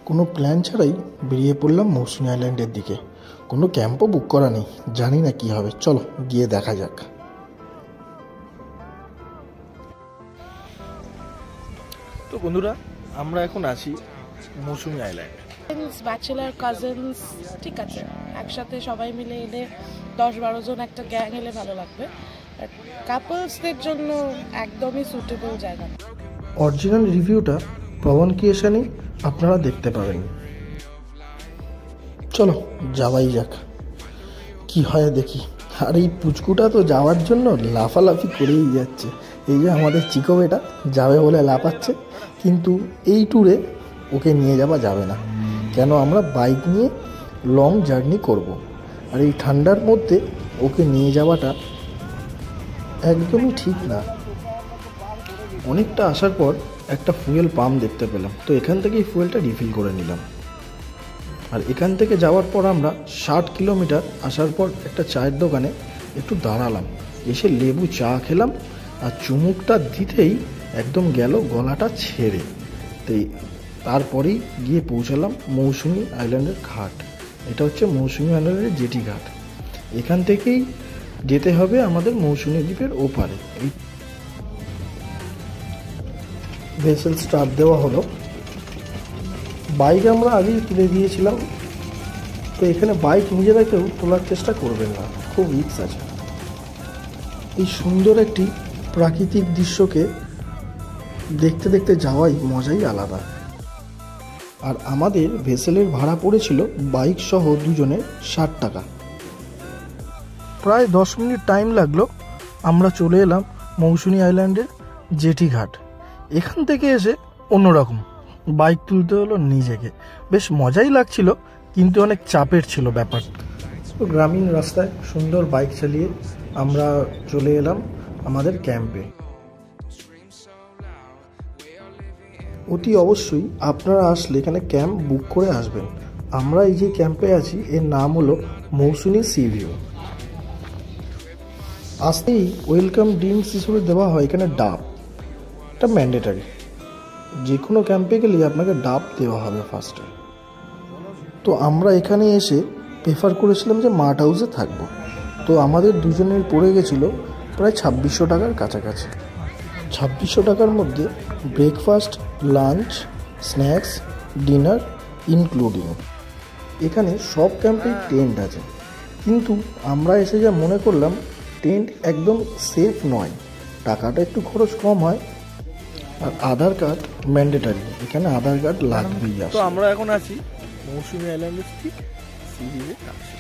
কোনো প্ল্যান ছাড়াই বেরিয়ে পড়লাম মৌসুমী আইল্যান্ডের দিকে। কোনো ক্যাম্পও বুক করা নেই, জানি না কি হবে, চলো গিয়ে দেখা যাক। তো বন্ধুরা, আমরা এখন আছি মৌসুমী আইল্যান্ড। ব্যাচেলার কাজিনস ঠিক আছে, একসাথে সবাই মিলে এলে 10-12 জন একটা গ্যাং এলে ভালো লাগবে। কাপলসদের জন্য একদমই সুটেবল জায়গা। অরিজিনাল রিভিউটা পবন ক্রিয়েশনই আপনারা দেখতে পাবেন। চলো যাওয়াই যাক, কি হয় দেখি। আর এই পুচকুটা তো যাওয়ার জন্য লাফালাফি করেই যাচ্ছে। এই যে আমাদের চিকো বেটা যাবে বলে লাফাচ্ছে, কিন্তু এই ট্যুরে ওকে নিয়ে যাওয়া যাবে না। কেন, আমরা বাইক নিয়ে লং জার্নি করব। আর এই ঠান্ডার মধ্যে ওকে নিয়ে যাওয়াটা একদমই ঠিক না। অনেকটা আসার পর একটা ফুয়েল পাম্প দেখতে পেলাম, তো এখান থেকেই ফুয়েলটা রিফিল করে নিলাম। আর এখান থেকে যাওয়ার পর আমরা 60 কিলোমিটার আসার পর একটা চায়ের দোকানে একটু দাঁড়ালাম, এসে লেবু চা খেলাম। আর চুমুকটা দিতেই একদম গেল গলাটা ছেড়ে। তারপরেই গিয়ে পৌঁছালাম মৌসুমী আইল্যান্ডের ঘাট। এটা হচ্ছে মৌসুমী আইল্যান্ডের জেটি ঘাট। এখান থেকেই যেতে হবে আমাদের মৌসুমী দ্বীপের ওপারে। এই ভেসেল স্টার্ট দেওয়া হলো। বাইক আমরা আগেই তুলে দিয়েছিলাম, তো এখানে বাইক নিজেরা কেউ তোলার চেষ্টা করবেন না, খুব রিস্ক আছে। এই সুন্দর একটি প্রাকৃতিক দৃশ্যকে দেখতে দেখতে যাওয়াই মজাই আলাদা। আর আমাদের ভেসেলের ভাড়া পড়েছিল বাইক সহ দুজনের 60 টাকা। প্রায় 10 মিনিট টাইম লাগলো, আমরা চলে এলাম মৌসুমী আইল্যান্ডের জেটি ঘাট। এখান থেকে এসে অন্যরকম বাইক তুলতে হলো নিজেকে, বেশ মজাই লাগছিল, কিন্তু অনেক চাপের ছিল ব্যাপারটা। তো গ্রামীণ রাস্তায় সুন্দর বাইক চালিয়ে আমরা চলে এলাম আমাদের ক্যাম্পে। অতি অবশ্যই আপনারা আসলে এখানে ক্যাম্প বুক করে আসবেন। আমরা এই যে ক্যাম্পে আছি, এর নাম হলো মৌসুমী সি ভিউ। আসতেই ওয়েলকাম ড্রিঙ্কস হিসেবে দেওয়া হয় এখানে ডাব। এটা ম্যান্ডেটারি, যে কোনো ক্যাম্পে গেলে আপনাকে ডাব দেওয়া হবে ফার্স্টে। তো আমরা এখানে এসে প্রেফার করেছিলাম যে মার্ট হাউসে থাকবো। তো আমাদের দুজনের পড়ে গেছিলো প্রায় 2600 টাকার কাছাকাছি। 2600 টাকার মধ্যে breakfast, lunch, snacks, dinner including. এখানে সব ক্যাম্পেই টেন্ট আছে, কিন্তু আমরা এসে যা মনে করলাম টেন্ট একদম সেফ নয়, টাকাটা একটু খরচ কম হয়। আর আধার কার্ড ম্যান্ডেটারি, এখানে আধার কার্ড লাগবেই। তো আমরা এখন আছি মৌসুমী আইল্যান্ডের ঠিক সি বিচের কাছে।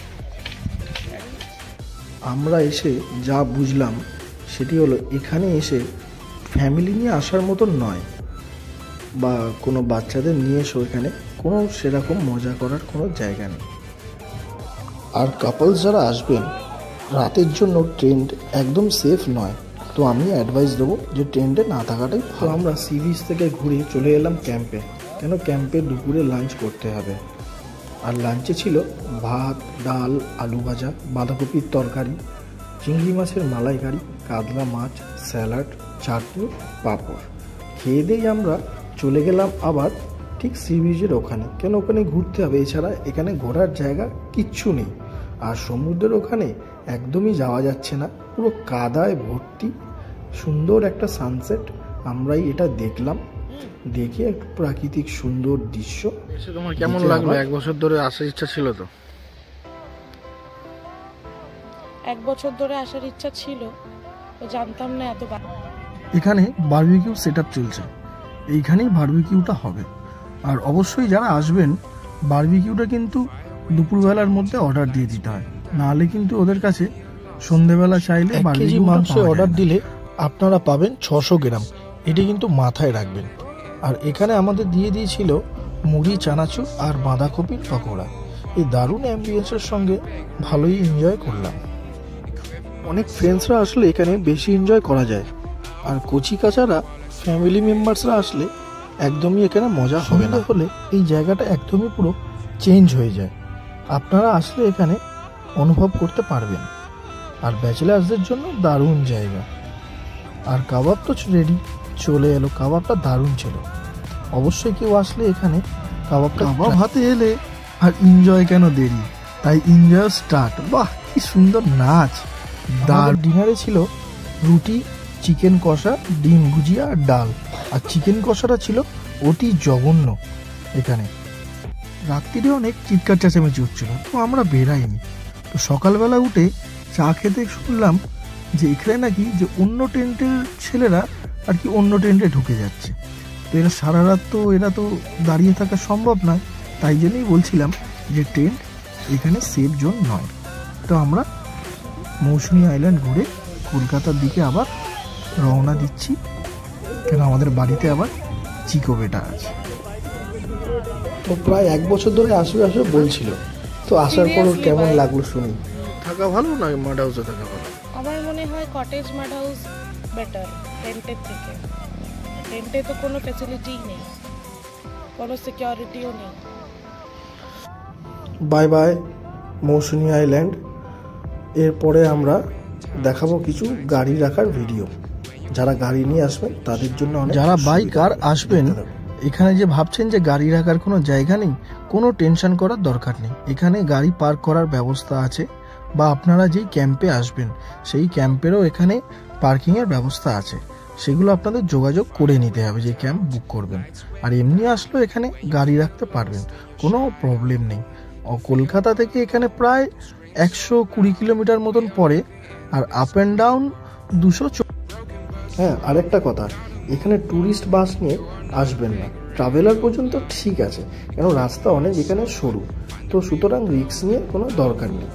আমরা এসে যা বুঝলাম সেটি হলো, এখানে এসে ফ্যামিলি নিয়ে আসার মতন নয়, বা কোনো বাচ্চাদের নিয়ে এসো, এখানে কোনো সেরকম মজা করার কোনো জায়গা নেই। আর কাপলস যারা আসবেন, রাতের জন্য টেন্ট একদম সেফ নয়। তো আমি অ্যাডভাইস দেবো যে টেন্টে না থাকাটাই ভালো। আমরা সি বিচ থেকে ঘুরে চলে এলাম ক্যাম্পে, কেন ক্যাম্পে দুপুরে লাঞ্চ করতে হবে। আর লাঞ্চে ছিল ভাত, ডাল, আলু ভাজা, বাঁধাকপির তরকারি, চিংড়ি মাছের মালাইকারি, কাতলা মাছ, স্যালাড, চাটনি, পাঁপড়। খেয়ে দিয়েই আমরা চলে গেলাম আবার ঠিক সি বিচের ওখানে, কেন ওখানে ঘুরতে হবে, এছাড়া এখানে ঘোরার জায়গা কিচ্ছু নেই। আর সমুদ্রের ওখানে একদমই যাওয়া যাচ্ছে না, পুরো কাদায় ভর্তি। সুন্দর একটা সানসেট আমরাই এটা দেখলাম, দেখে একটু প্রাকৃতিক সুন্দর দৃশ্য। তোমার কেমন লাগলো? 1 বছর ধরে আসার ইচ্ছা ছিল? তো 1 বছর ধরে আসার ইচ্ছা ছিল, জানতাম না এত। এখানে বারবিকিউ সেটআপ চলছে, এইখানেই বারবিকিউটা হবে। আর অবশ্যই যারা আসবেন, বারবিকিউটা কিন্তু দুপুরবেলার মধ্যে অর্ডার দিয়ে দিতে হয়, নাহলে কিন্তু ওদের কাছে সন্ধেবেলা চাইলে বারবিকিউ মাংস অর্ডার দিলে আপনারা পাবেন 600 গ্রাম। এটি কিন্তু মাথায় রাখবেন। আর এখানে আমাদের দিয়ে দিয়েছিল মুড়ি, চানাচুর আর বাঁধাকপির পকোড়া। এই দারুণ অ্যাম্বিয়েন্সের সঙ্গে ভালোই এনজয় করলাম। অনেক ফ্রেন্ডসরা আসলে এখানে বেশি এনজয় করা যায়। আর কচি কাচারা ফ্যামিলি মেম্বার্সরা আসলে একদমই এখানে মজা হবে না, হলে এই জায়গাটা একদমই পুরো চেঞ্জ হয়ে যায়। আপনারা আসলে এখানে অনুভব করতে পারবেন। আর ব্যাচেলার্সদের জন্য দারুণ জায়গা। আর কাবাব তো রেডি চলে এলো, কাবাবটা দারুণ ছিল। অবশ্যই কেউ আসলে এখানে কাবাব হাতে এলে আর এনজয় কেন দেরি, তাই এনজয় স্টার্ট। বাহ, কি সুন্দর নাচ। ডিনারে ছিল রুটি, চিকেন কষা, ডিম ভুজিয়া আর ডাল। আর চিকেন কষাটা ছিল অতি জঘন্য। এখানে রাত্রিরে অনেক চিৎকার চেঁচামেচি হচ্ছিল, তো আমরা বেরাইনি। তো সকালবেলা উঠে চা খেতে শুনলাম যে এখানে নাকি যে অন্য টেন্টের ছেলেরা আর কি অন্য টেন্টে ঢুকে যাচ্ছে। তো এরা সারা রাত তো এরা তো দাঁড়িয়ে থাকা সম্ভব নয়, তাই জন্যই বলছিলাম যে টেন্ট এখানে সেফ জোন নয়। তো আমরা মৌসুমী আইল্যান্ড ঘুরে কলকাতার দিকে আবার রওনা দিচ্ছি, কেন আমাদের বাড়িতে আবার চিকো বেটা আছে। তো প্রায় 1 বছর ধরে আসবে বলছিল, তো আসার পর ওর কেমন লাগলো শুনি। থাকা ভালো না মাড হাউসে থাকা ভালো? আমার মনে হয় কটেজ মাড হাউস বেটার টেন্টের থেকে। টেন্টে তো কোনো ফ্যাসিলিটিই নেই, কোনো সিকিউরিটিও নেই। বাই বাই মৌসুমী আইল্যান্ড। এরপরে আমরা দেখাবো কিছু গাড়ি রাখার ভিডিও। যারা গাড়ি নিয়ে আসবেন তাদের জন্য, যারা বাইক আর আসবেন এখানে যে ভাবছেন যে গাড়ি রাখার কোনো জায়গা নেই, কোনো টেনশন করার দরকার নেই। এখানে গাড়ি পার্ক করার ব্যবস্থা আছে, বা আপনারা যেই ক্যাম্পে আসবেন সেই ক্যাম্পেরও এখানে পার্কিংয়ের ব্যবস্থা আছে। সেগুলো আপনাদের যোগাযোগ করে নিতে হবে যে ক্যাম্প বুক করবেন। আর এমনি আসলেও এখানে গাড়ি রাখতে পারবেন, কোনো প্রবলেম নেই। কলকাতা থেকে এখানে প্রায় 120 কিলোমিটার মতন পড়ে, আর আপ অ্যান্ড ডাউন 200। হ্যাঁ, আরেকটা কথা, এখানে ট্যুরিস্ট বাস নিয়ে আসবেন না। ট্রাভেলার পর্যন্ত ঠিক আছে, কেন রাস্তা অনেক এখানে সরু, তো সুতরাং রিস্ক নিয়ে কোনো দরকার নেই।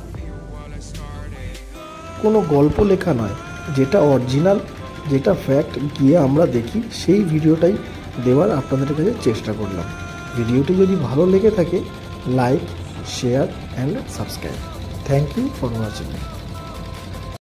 কোনো গল্প লেখা নয়, যেটা অরিজিনাল, যেটা ফ্যাক্ট গিয়ে আমরা দেখি সেই ভিডিওটাই দেওয়ার আপনাদের কাছে চেষ্টা করলাম। ভিডিওটি যদি ভালো লেগে থাকে, like, share and subscribe. Thank you for watching.